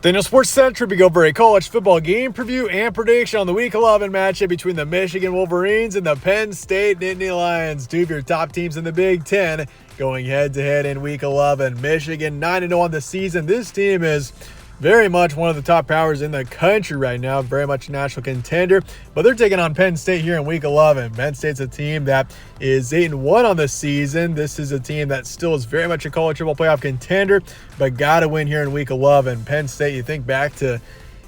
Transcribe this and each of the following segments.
Daniel Sports Center, we go over a college football game preview and prediction on the Week 11 matchup between the Michigan Wolverines and the Penn State Nittany Lions. Two of your top teams in the Big Ten going head-to-head in Week 11. Michigan 9-0 on the season. This team is very much one of the top powers in the country right now, very much a national contender, but they're taking on Penn State here in Week 11. Penn State's a team that is 8-1 on the season. This is a team that still is very much a college football playoff contender, but got to win here in Week 11. Penn State, you think back to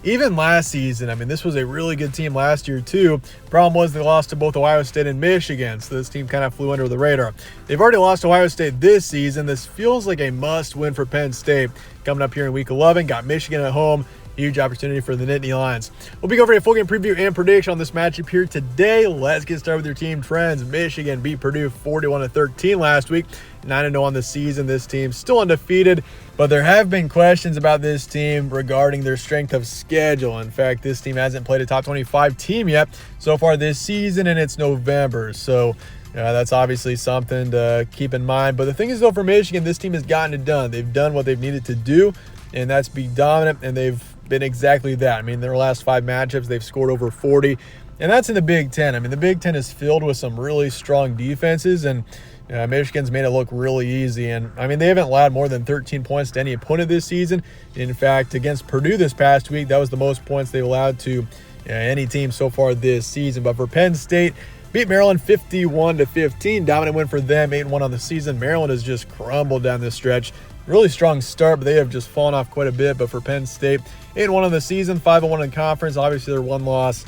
even last season, I mean, this was a really good team last year too. Problem was they lost to both Ohio State and Michigan, so this team kind of flew under the radar. They've already lost to Ohio State this season. This feels like a must-win for Penn State. Coming up here in Week 11, got Michigan at home. Huge opportunity for the Nittany Lions. We'll be going over a full game preview and prediction on this matchup here today. Let's get started with your team trends. Michigan beat Purdue 41-13 last week. 9-0 on the season. This team still undefeated, but there have been questions about this team regarding their strength of schedule. In fact, this team hasn't played a top 25 team yet so far this season, and it's November. So that's obviously something to keep in mind. But the thing is, though, for Michigan, this team has gotten it done. They've done what they've needed to do, and that's be dominant, and they've been exactly that. I mean, their last 5 matchups, they've scored over 40, and that's in the Big Ten. I mean, the Big Ten is filled with some really strong defenses, and Michigan's made it look really easy. And, I mean, they haven't allowed more than 13 points to any opponent this season. In fact, against Purdue this past week, that was the most points they've allowed to any team so far this season. But for Penn State, beat Maryland 51-15. Dominant win for them, 8-1 on the season. Maryland has just crumbled down this stretch. Really strong start, but they have just fallen off quite a bit. But for Penn State, 8-1 on the season, 5-1 in conference. Obviously, their one loss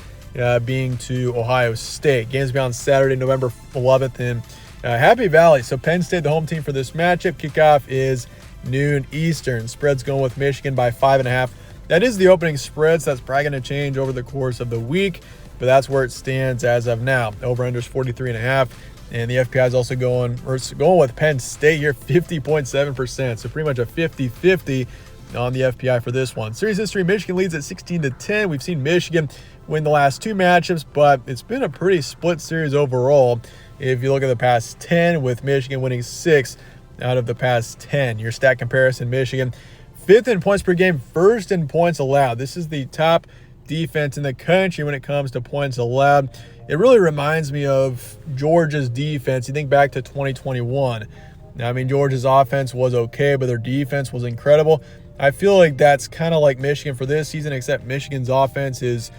being to Ohio State. Games be on Saturday, November 11th in Happy Valley. So Penn State, the home team for this matchup. Kickoff is noon Eastern. Spread's going with Michigan by 5.5. That is the opening spread, so that's probably going to change over the course of the week, but that's where it stands as of now. Over-under's 43.5. And the FPI is also going with Penn State here, 50.7%. So pretty much a 50-50 on the FPI for this one. Series history, Michigan leads at 16-10. We've seen Michigan win the last 2 matchups, but it's been a pretty split series overall. If you look at the past 10, with Michigan winning 6 out of the past 10. Your stat comparison, Michigan 5th in points per game, 1st in points allowed. This is the top defense in the country when it comes to points allowed. It really reminds me of Georgia's defense. You think back to 2021. Now, I mean, Georgia's offense was okay, but their defense was incredible. I feel like that's kind of like Michigan for this season, except Michigan's offense is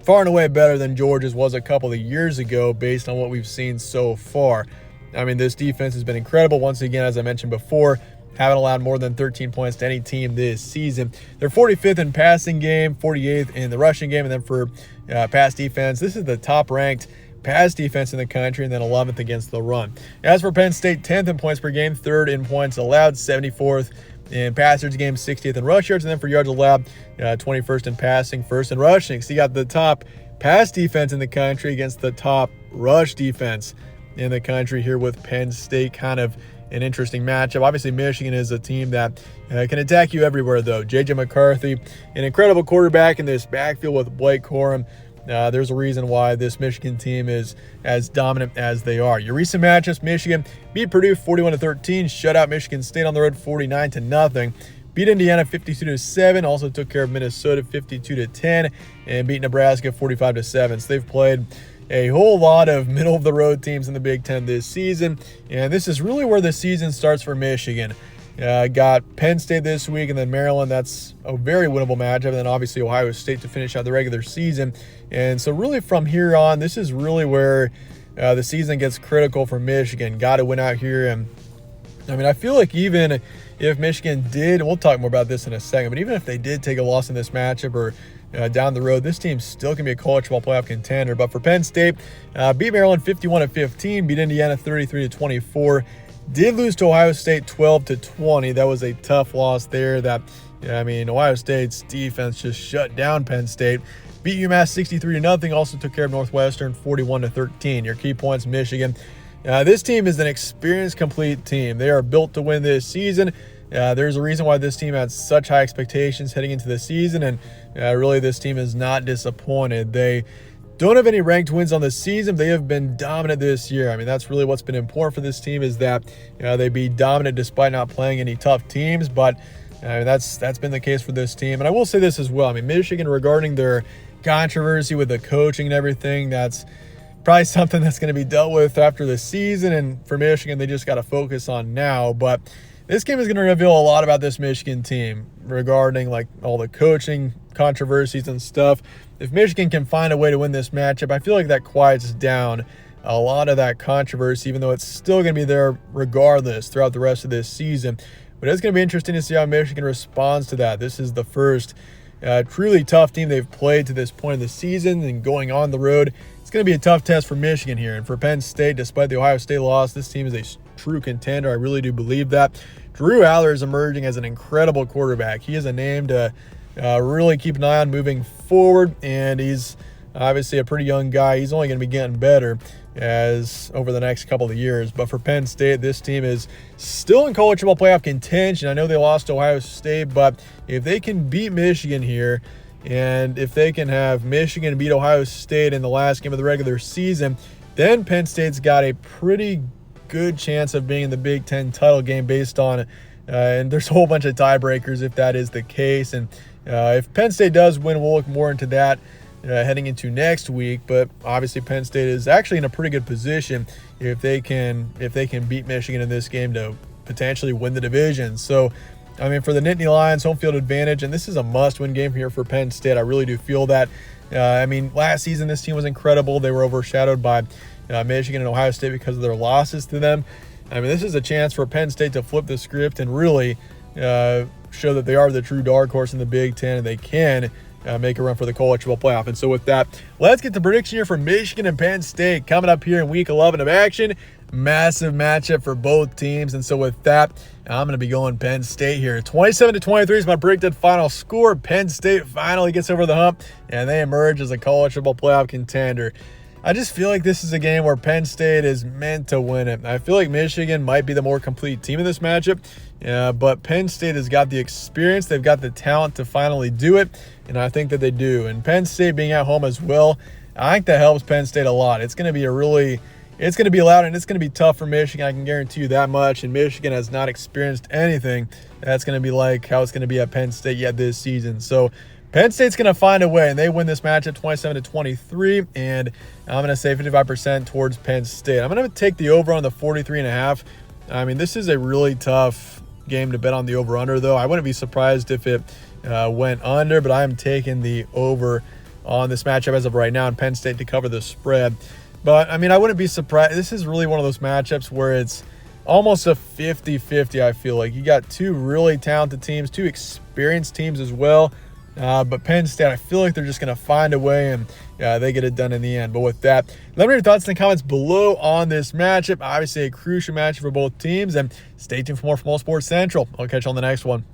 far and away better than Georgia's was a couple of years ago based on what we've seen so far. I mean, this defense has been incredible. Once again, as I mentioned before, haven't allowed more than 13 points to any team this season. They're 45th in passing game, 48th in the rushing game, and then for pass defense, this is the top-ranked pass defense in the country, and then 11th against the run. As for Penn State, 10th in points per game, 3rd in points allowed, 74th in pass yards game, 60th in rush yards, and then for yards allowed, 21st in passing, 1st in rushing. So you got the top pass defense in the country against the top rush defense in the country here with Penn State. Kind of an interesting matchup. Obviously, Michigan is a team that can attack you everywhere, though. J.J. McCarthy, an incredible quarterback in this backfield with Blake Corum. There's a reason why this Michigan team is as dominant as they are. Your recent matchups, Michigan beat Purdue 41-13, shut out Michigan State on the road 49-0, beat Indiana 52-7, also took care of Minnesota 52-10, and beat Nebraska 45-7. So they've played a whole lot of middle-of-the-road teams in the Big Ten this season, and this is really where the season starts for Michigan. Got Penn State this week, and then Maryland. That's a very winnable matchup, and then obviously Ohio State to finish out the regular season. And so really from here on, this is really where the season gets critical for Michigan. Got to win out here, and I mean, I feel like even if Michigan did, and we'll talk more about this in a second, but even if they did take a loss in this matchup or down the road, this team still can be a college football playoff contender. But for Penn State, beat Maryland 51-15, beat Indiana 33-24, did lose to Ohio State 12-20. That was a tough loss there. Ohio State's defense just shut down Penn State. Beat UMass 63-0. Also took care of Northwestern 41-13. Your key points, Michigan. This team is an experienced, complete team. They are built to win this season. There's a reason why this team had such high expectations heading into the season, and really this team is not disappointed. They don't have any ranked wins on the season. They have been dominant this year. I mean, that's really what's been important for this team, is that they be dominant despite not playing any tough teams. But That's been the case for this team. And I will say this as well. I mean, Michigan, regarding their controversy with the coaching and everything, that's probably something that's going to be dealt with after the season. And for Michigan, they just got to focus on now. But this game is going to reveal a lot about this Michigan team regarding like all the coaching controversies and stuff. If Michigan can find a way to win this matchup, I feel like that quiets down a lot of that controversy, even though it's still going to be there regardless throughout the rest of this season. But it's going to be interesting to see how Michigan responds to that. This is the first truly tough team they've played to this point of the season, and going on the road, it's going to be a tough test for Michigan here. And for Penn State, despite the Ohio State loss, this team is a true contender. I really do believe that. Drew Aller is emerging as an incredible quarterback. He is a name to really keep an eye on moving forward, and he's obviously a pretty young guy. He's only going to be getting better as over the next couple of years. But for Penn State, this team is still in college football playoff contention. I know they lost to Ohio State, but if they can beat Michigan here, and if they can have Michigan beat Ohio State in the last game of the regular season, then Penn State's got a pretty good chance of being in the Big Ten title game based on, and there's a whole bunch of tiebreakers if that is the case. And if Penn State does win, we'll look more into that heading into next week. But obviously Penn State is actually in a pretty good position if they can beat Michigan in this game to potentially win the division. So I mean, for the Nittany Lions, home field advantage, and this is a must-win game here for Penn State. I really do feel that. I mean, last season this team was incredible. They were overshadowed by Michigan and Ohio State because of their losses to them. I mean, this is a chance for Penn State to flip the script and really show that they are the true dark horse in the Big Ten, and they can make a run for the college football playoff. And so with that, let's get the prediction here for Michigan and Penn State coming up here in Week 11 of action. Massive matchup for both teams. And so with that, I'm going to be going Penn State here. 27-23 is my predicted final score. Penn State finally gets over the hump, and they emerge as a college football playoff contender. I just feel like this is a game where Penn State is meant to win it. I feel like Michigan might be the more complete team in this matchup, but Penn State has got the experience. They've got the talent to finally do it, and I think that they do. And Penn State being at home as well, I think that helps Penn State a lot. It's going to be it's going to be loud, and it's going to be tough for Michigan. I can guarantee you that much. And Michigan has not experienced anything that's going to be like how it's going to be at Penn State yet this season. So Penn State's going to find a way, and they win this matchup 27-23, and I'm going to say 55% towards Penn State. I'm going to take the over on the 43.5. I mean, this is a really tough game to bet on the over-under, though. I wouldn't be surprised if it went under, but I am taking the over on this matchup as of right now, and Penn State to cover the spread. But, I mean, I wouldn't be surprised. This is really one of those matchups where it's almost a 50-50, I feel like. You got two really talented teams, two experienced teams as well. But Penn State, I feel like they're just going to find a way, and they get it done in the end. But with that, let me know your thoughts in the comments below on this matchup. Obviously, a crucial matchup for both teams. And stay tuned for more from All Sports Central. I'll catch you on the next one.